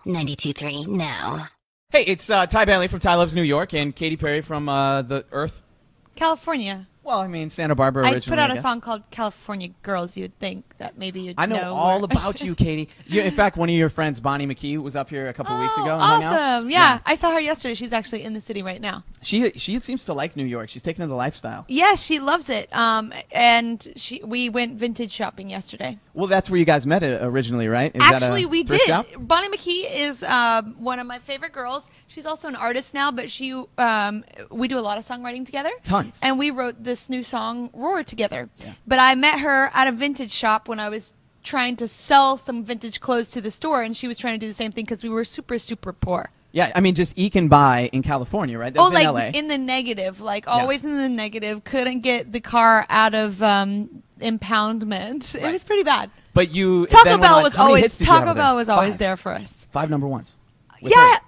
92.3 now. Hey, it's Ty Bentley from Ty Loves New York and Katy Perry from the Earth. California. Well, I mean, Santa Barbara originally. I put out a song called California Girls. You'd think that maybe you'd know. I know all about you, Katy. In fact, one of your friends, Bonnie McKee, was up here a couple weeks ago. Awesome. Yeah. I saw her yesterday. She's actually in the city right now. She seems to like New York. She's taken to the lifestyle. Yes, she loves it. And we went vintage shopping yesterday. Well, that's where you guys met originally, right? Actually, we did. Shop? Bonnie McKee is one of my favorite girls. She's also an artist now, but we do a lot of songwriting together. Tons. And we wrote this new song, Roar, together. Yeah. But I met her at a vintage shop when I was trying to sell some vintage clothes to the store, and she was trying to do the same thing because we were super, super poor. Yeah, I mean, just eking by in California, right? That's in LA. In the negative, always in the negative. Couldn't get the car out of impoundment. Right. It was pretty bad. But you Taco Bell was always there for us. 5 number ones. Yeah,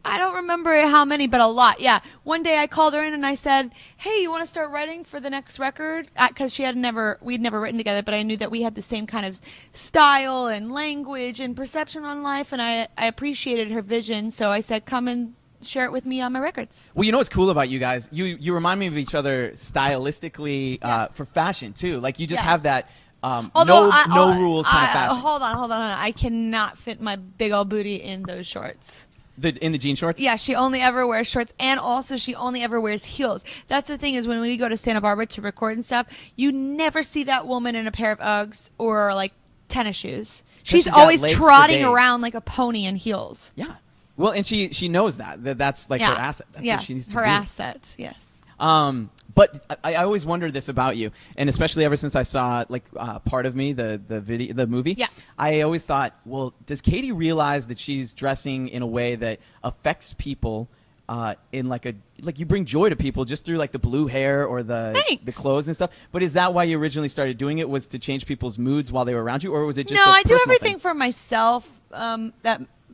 I don't remember how many, but a lot. Yeah. One day I called her in and I said, "Hey, you want to start writing for the next record?" Because we'd never written together, but I knew that we had the same kind of style and language and perception on life, and I appreciated her vision. So I said, "Come and share it with me on my records." Well, you know what's cool about you guys? You remind me of each other stylistically for fashion too. Like you just have that. No rules kind of fashion. Hold on. I cannot fit my big old booty in those shorts. In the jean shorts? Yeah, she only ever wears shorts, and also she only ever wears heels. That's the thing is when we go to Santa Barbara to record and stuff, you never see that woman in a pair of Uggs or like tennis shoes. She's always trotting around like a pony in heels. Yeah. Well, and she knows that's like her asset. That's what she needs to do. Her asset, yes. But I always wondered this about you, and especially ever since I saw Part of Me, the movie. Yeah. I always thought, well, does Katy realize that she's dressing in a way that affects people in like you bring joy to people just through like the blue hair or the clothes and stuff? But is that why you originally started doing it? Was to change people's moods while they were around you, or was it just I do everything for myself.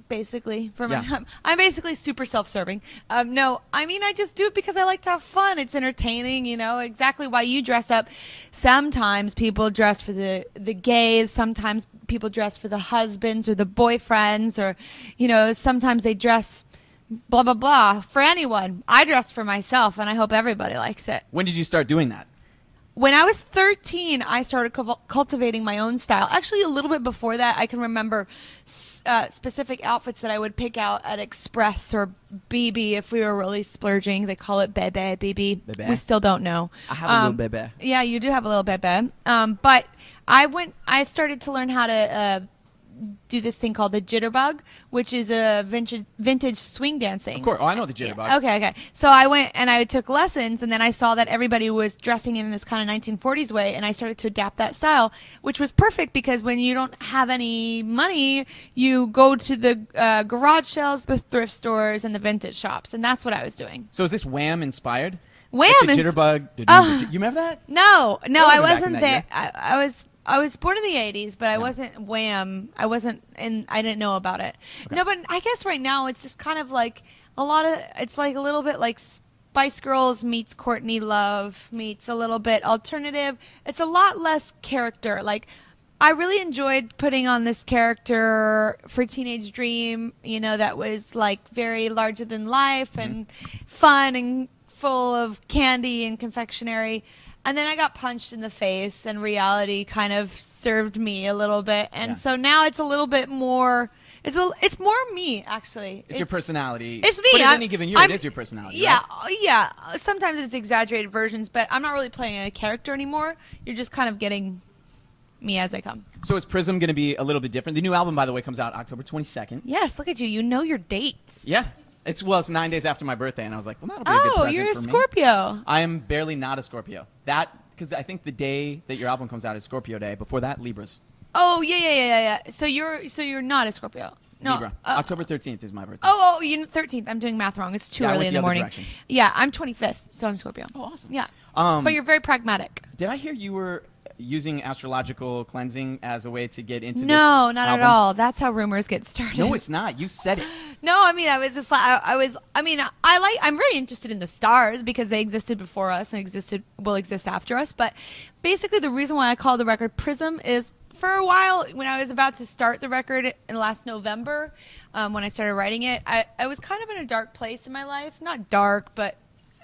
Basically, I'm basically super self-serving. No, I mean, I just do it because I like to have fun. It's entertaining, exactly why you dress up. Sometimes people dress for the gays. Sometimes people dress for the husbands or the boyfriends, or, sometimes they dress blah, blah, blah for anyone. I dress for myself, and I hope everybody likes it. When did you start doing that? When I was 13, I started cultivating my own style. Actually, a little bit before that, I can remember specific outfits that I would pick out at Express or BB if we were really splurging. They call it Bebe, BB. Bebe. We still don't know. I have a little Bebe. Yeah, you do have a little Bebe. But I started to learn how to do this thing called the jitterbug, which is a vintage swing dancing. Of course. Oh, I know the jitterbug. Okay. So I went and I took lessons, and then I saw that everybody was dressing in this kind of 1940s way, and I started to adapt that style, which was perfect because when you don't have any money, you go to the garage sales, the thrift stores, and the vintage shops, and that's what I was doing. So is this Wham inspired? Wham! Like the jitterbug. You remember that? No, I wasn't there. I was born in the 80s, but I wasn't Wham. I didn't know about it. Okay. No, but I guess right now it's just kind of like it's like a little bit like Spice Girls meets Courtney Love meets a little bit alternative. It's a lot less character. Like, I really enjoyed putting on this character for Teenage Dream, that was like very larger than life and fun and full of candy and confectionery. And then I got punched in the face, and reality kind of served me a little bit. And so now it's a little bit more. It's more me, actually. It's your personality. It's me. But in any given year, it is your personality. Yeah, right? yeah. Sometimes it's exaggerated versions, but I'm not really playing a character anymore. You're just kind of getting me as I come. So is Prism going to be a little bit different? The new album, by the way, comes out October 22nd. Yes, look at you. You know your dates. Yeah. It's 9 days after my birthday, and I was like, well, that'll be a good present for me. Oh, you're a Scorpio. I am barely not a Scorpio. Because I think the day that your album comes out is Scorpio Day. Before that, Libras. Oh, yeah. So you're not a Scorpio. No. Libra. October 13th is my birthday. Oh, you're 13th. I'm doing math wrong. It's too early in the morning. Direction. Yeah, I'm 25th, so I'm Scorpio. Oh, awesome. Yeah. But you're very pragmatic. Did I hear you were using astrological cleansing as a way to get into this album? At all. That's how rumors get started. No, it's not. You said it. No, I mean, I was just like, I'm very interested in the stars because they existed before us and will exist after us. But basically the reason why I call the record Prism is for a while, when I was about to start the record in last November, when I started writing it, I was kind of in a dark place in my life. Not dark, but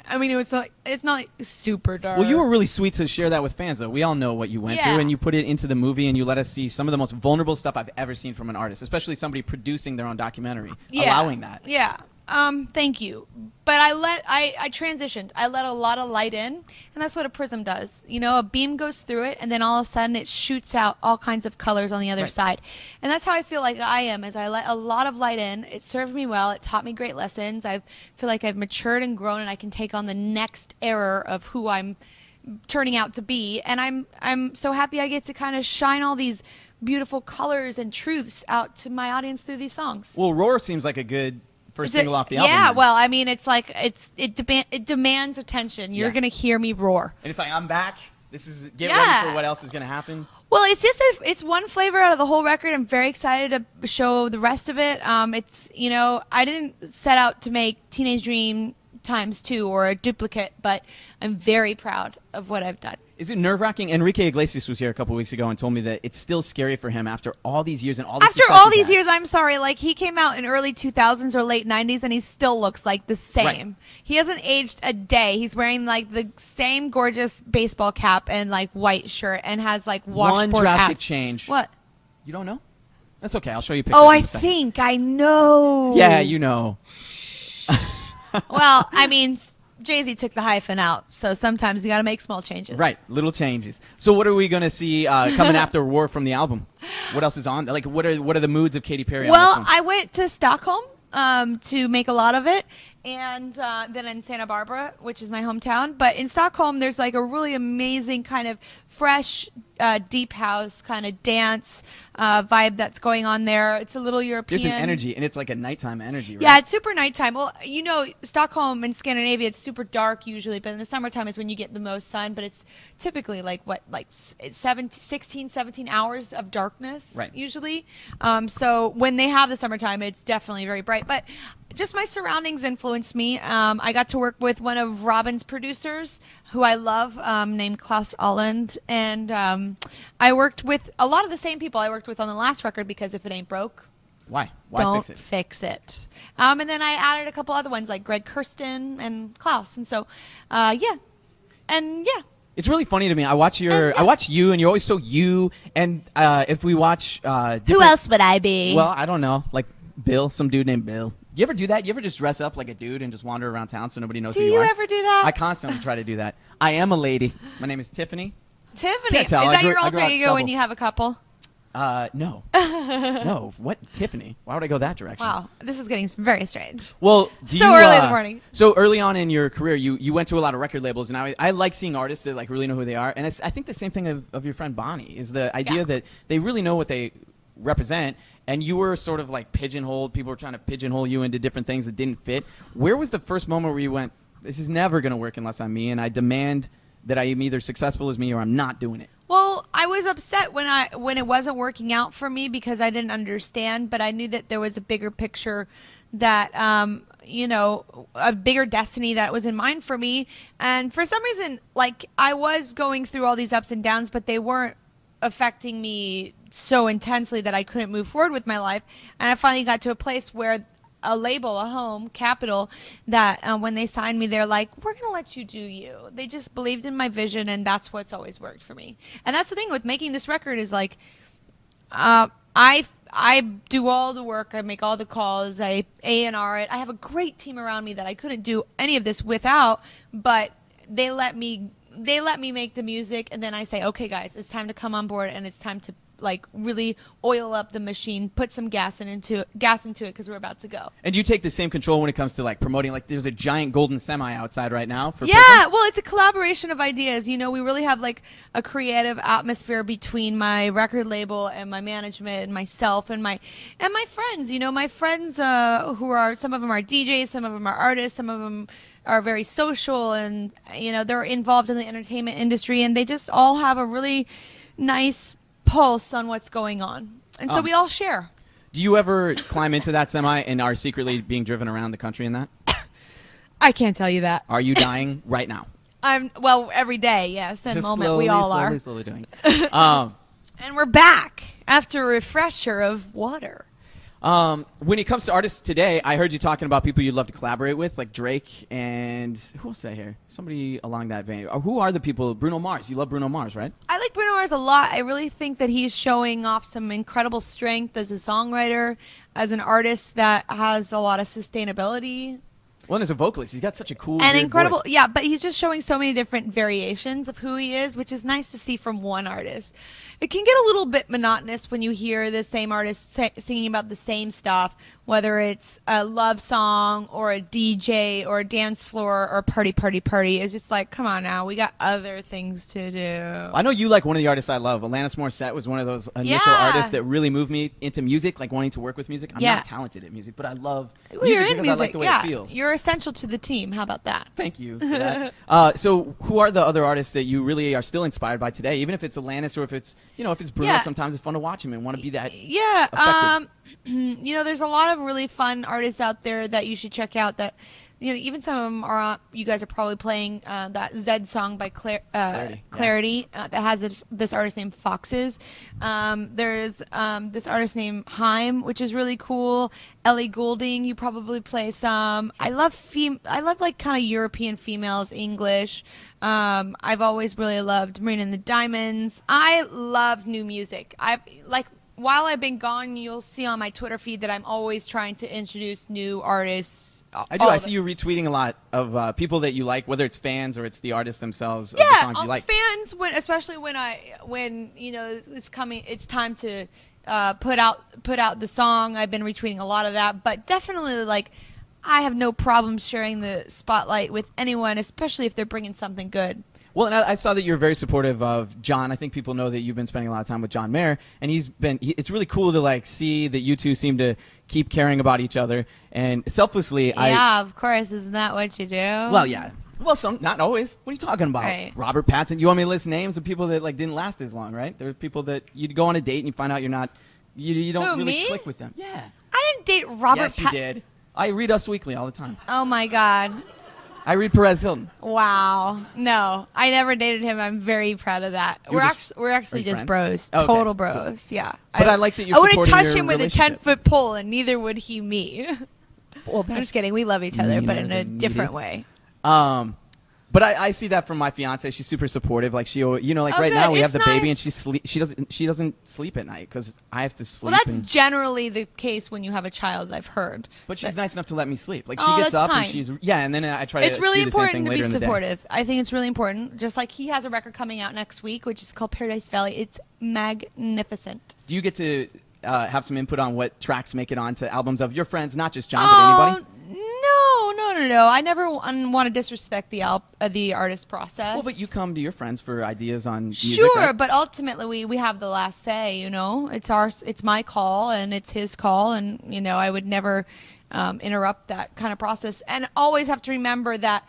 I mean, it's not like super dark. Well, you were really sweet to share that with fans, though. We all know what you went through, and you put it into the movie, and you let us see some of the most vulnerable stuff I've ever seen from an artist, especially somebody producing their own documentary, allowing that. Yeah. Thank you. But I transitioned. I let a lot of light in, and that's what a prism does. You know, a beam goes through it, and then all of a sudden it shoots out all kinds of colors on the other side. And that's how I feel like I am, as I let a lot of light in. It served me well. It taught me great lessons. I feel like I've matured and grown, and I can take on the next era of who I'm turning out to be. And I'm so happy I get to kind of shine all these beautiful colors and truths out to my audience through these songs. Well, Roar seems like a good first single off the album. Yeah, then. well, I mean, it's like it demands attention. You're gonna hear me roar. And it's like, I'm back. This is ready for what else is gonna happen. Well, it's just it's one flavor out of the whole record. I'm very excited to show the rest of it. It's I didn't set out to make Teenage Dream ×2 or a duplicate, but I'm very proud of what I've done. Is it nerve-wracking? Enrique Iglesias was here a couple weeks ago and told me that it's still scary for him after all these years and all this After all these years, I'm sorry, like he came out in early 2000s or late 90s and he still looks like the same. Right. He hasn't aged a day. He's wearing like the same gorgeous baseball cap and like white shirt and has like washboard One drastic abs. change. What? You don't know? That's okay. I'll show you pictures. Oh, in I a second. think I know. Yeah, you know. Well, I mean, Jay-Z took the hyphen out, so sometimes you got to make small changes. Right, little changes. So what are we going to see coming after War from the album? What else is on? Like, what are the moods of Katy Perry Well, on this one? I went to Stockholm to make a lot of it, and then in Santa Barbara, which is my hometown. But in Stockholm, there's like a really amazing kind of fresh, deep house kind of dance vibe that's going on there. It's a little European. There's an energy, and it's like a nighttime energy, right? Yeah, it's super nighttime. Well, Stockholm and Scandinavia, it's super dark usually, but in the summertime is when you get the most sun. But it's typically like 16, 17 hours of darkness, right, usually. So when they have the summertime, it's definitely very bright. But just my surroundings influenced me. I got to work with one of Robin's producers, who I love, named Klaus Alland. And I worked with a lot of the same people I worked with on the last record, because if it ain't broke, why don't fix it? And then I added a couple other ones like Greg Kirsten and Klaus. And so, It's really funny to me. I watch you, and you're always so you. And if we watch, who else would I be? Well, I don't know, like Bill, some dude named Bill. You ever do that? You ever just dress up like a dude and just wander around town so nobody knows who you are? Do you ever do that? I constantly try to do that. I am a lady. My name is Tiffany. Tiffany. Can't tell. Is I that grew- your I alter grew out ego stubble. when you have a couple? No. No. What? Tiffany? Why would I go that direction? Wow, this is getting very strange. Well, early in the morning. So early on in your career, you went to a lot of record labels, and I like seeing artists that like really know who they are. And I think the same thing of your friend Bonnie is the idea that they really know what they represent. And you were sort of like pigeonholed. People were trying to pigeonhole you into different things that didn't fit. Where was the first moment where you went, this is never going to work unless I'm me, and I demand that I am either successful as me or I'm not doing it? Well, I was upset when it wasn't working out for me because I didn't understand, but I knew that there was a bigger picture, that a bigger destiny that was in mind for me. And for some reason, like, I was going through all these ups and downs, but they weren't affecting me so intensely that I couldn't move forward with my life. And I finally got to a place where a label, a home, Capitol, that when they signed me, they're like, we're going to let you do you. They just believed in my vision, and that's what's always worked for me. And that's the thing with making this record is like, I do all the work. I make all the calls. I A&R it. I have a great team around me that I couldn't do any of this without, but they let me make the music, and then I say, okay, guys, it's time to come on board, and it's time to like really oil up the machine, put some gas into it because we're about to go. And do you take the same control when it comes to like promoting? Like, there's a giant golden semi outside right now for Prism. Well, it's a collaboration of ideas. We really have like a creative atmosphere between my record label and my management and myself and my friends. My friends who are, some of them are DJs, some of them are artists, some of them are very social, and they're involved in the entertainment industry, and they just all have a really nice pulse on what's going on, and so we all share. Do you ever climb into that semi and are secretly being driven around the country in that? I can't tell you that. Are you dying right now? Every day, yes. And moment slowly, we all slowly, are. slowly doing it. And we're back after a refresher of water. When it comes to artists today, I heard you talking about people you'd love to collaborate with, like Drake and who else did I hear? Somebody along that vein. Who are the people? Bruno Mars. You love Bruno Mars, right? I like Bruno Mars a lot. I really think that he's showing off some incredible strength as a songwriter, as an artist that has a lot of sustainability. Well, as a vocalist, he's got such a cool and incredible, voice. yeah. But he's just showing so many different variations of who he is, which is nice to see from one artist. It can get a little bit monotonous when you hear the same artist singing about the same stuff, whether it's a love song or a DJ or a dance floor or party. It's just like, come on now, we got other things to do. I know you like one of the artists I love. Alanis Morissette was one of those initial artists that really moved me into music, like wanting to work with music. I'm not talented at music, but I love music because I like the way it feels. You're essential to the team. How about that? Thank you for that. So who are the other artists that you really are still inspired by today? Even if it's Alanis or if it's, if it's Bruno, sometimes it's fun to watch him and want to be that effective. There's a lot of really fun artists out there that you should check out that, even some of them are, you guys are probably playing that Zed song by Clarity that has this artist named Foxes. There's this artist named Haim, which is really cool. Ellie Goulding, you probably play some. I love like kind of European females, English. I've always really loved Marina and the Diamonds. I love new music. While I've been gone, you'll see on my Twitter feed that I'm always trying to introduce new artists. I do. I see you retweeting a lot of people that you like, whether it's fans or it's the artists themselves of the songs you like. Fans, especially when it's time to put out the song. I've been retweeting a lot of that, but definitely I have no problem sharing the spotlight with anyone, especially if they're bringing something good. Well, and I saw that you're very supportive of John. I think people know that you've been spending a lot of time with John Mayer, and it's really cool to see that you two seem to keep caring about each other. And selflessly, of course, isn't that what you do? Well, yeah. Well, not always. What are you talking about? Right. Robert Pattison. You want me to list names of people that didn't last as long, right? There are people that you'd go on a date and you find out you don't really click with them. Yeah. I didn't date Robert. Yes, you did. I read Us Weekly all the time. Oh my God. I read Perez Hilton. Wow. No, I never dated him. I'm very proud of that. We're actually just bros. Okay, Total bros. Cool. Yeah. But I like that you're I supporting wouldn't touch your him with a 10-foot pole, and neither would he me. Well, I'm just kidding. We love each other, but in a different way. But I see that from my fiance. She's super supportive. Right now we have the baby, and she doesn't sleep at night because I have to sleep. Well, that's generally the case when you have a child. I've heard. But she's nice enough to let me sleep. She gets up and and then I try to. It's really do the same thing important to be later in the day. supportive. I think it's really important. Just like he has a record coming out next week, which is called Paradise Valley. It's magnificent. Do you get to have some input on what tracks make it onto albums of your friends, not just John, but anybody? No. I never want to disrespect the artist process. Well, but you come to your friends for ideas on music. Sure, right? but ultimately we have the last say. It's my call and it's his call, and I would never interrupt that kind of process. And always have to remember that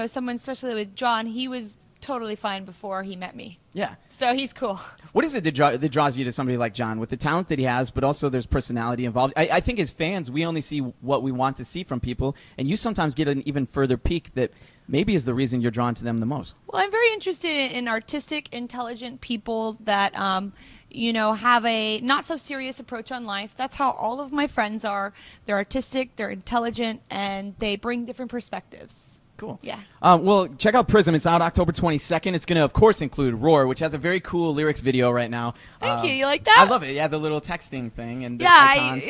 someone, especially with John, he was totally fine before he met me. Yeah. So he's cool. What is it that draws you to somebody like John with the talent that he has, but also there's personality involved? I think as fans, we only see what we want to see from people, and you sometimes get an even further peek that maybe is the reason you're drawn to them the most. Well, I'm very interested in artistic, intelligent people that, have a not so serious approach on life. That's how all of my friends are. They're artistic, they're intelligent, and they bring different perspectives. Cool. Yeah. Well, check out Prism. It's out October 22nd. It's going to, of course, include Roar, which has a very cool lyrics video right now. Thank you. You like that? I love it. Yeah, the little texting thing and the icons.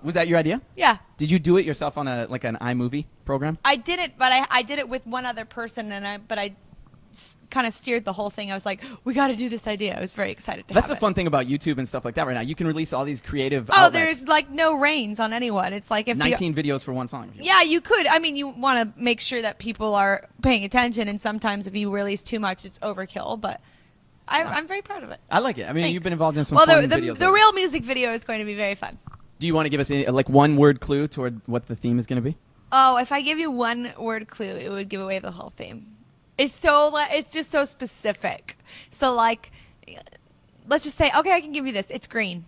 Was that your idea? Yeah. Did you do it yourself on an iMovie program? I did it, but I did it with one other person, but I kind of steered the whole thing. I was like, we got to do this idea. I was very excited to That's the fun thing about YouTube and stuff like that right now. You can release all these creative outlets. There's no reins on anyone. It's like if 19 videos for one song. Yeah, you could. I mean, you want to make sure that people are paying attention, and sometimes if you release too much, it's overkill, but I'm very proud of it. I like it. I mean, Thanks. You've been involved in some fun videos. The real music video is going to be very fun. Do you want to give us one word clue toward what the theme is going to be? Oh, if I give you one word clue, it would give away the whole theme. It's just so specific. So let's just say, okay, I can give you this. It's green.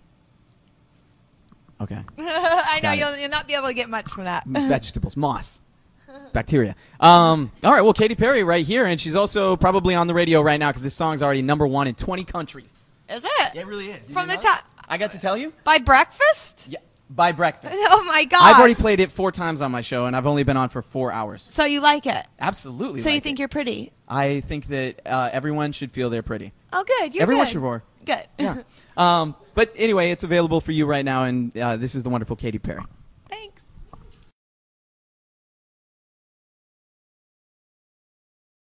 Okay. I know you'll not be able to get much from that. Vegetables, moss, bacteria. All right. Well, Katy Perry right here, and she's also probably on the radio right now because this song's already #1 in 20 countries. Is it? Yeah, it really is. From the top. I got to tell you? By breakfast? Yeah, by breakfast. Oh, my God. I've already played it 4 times on my show, and I've only been on for 4 hours. So you like it? Absolutely. So you think you're pretty? I think that everyone should feel they're pretty. Oh, good. Everyone good. should roar. Good. Yeah. But anyway, it's available for you right now, and this is the wonderful Katy Perry.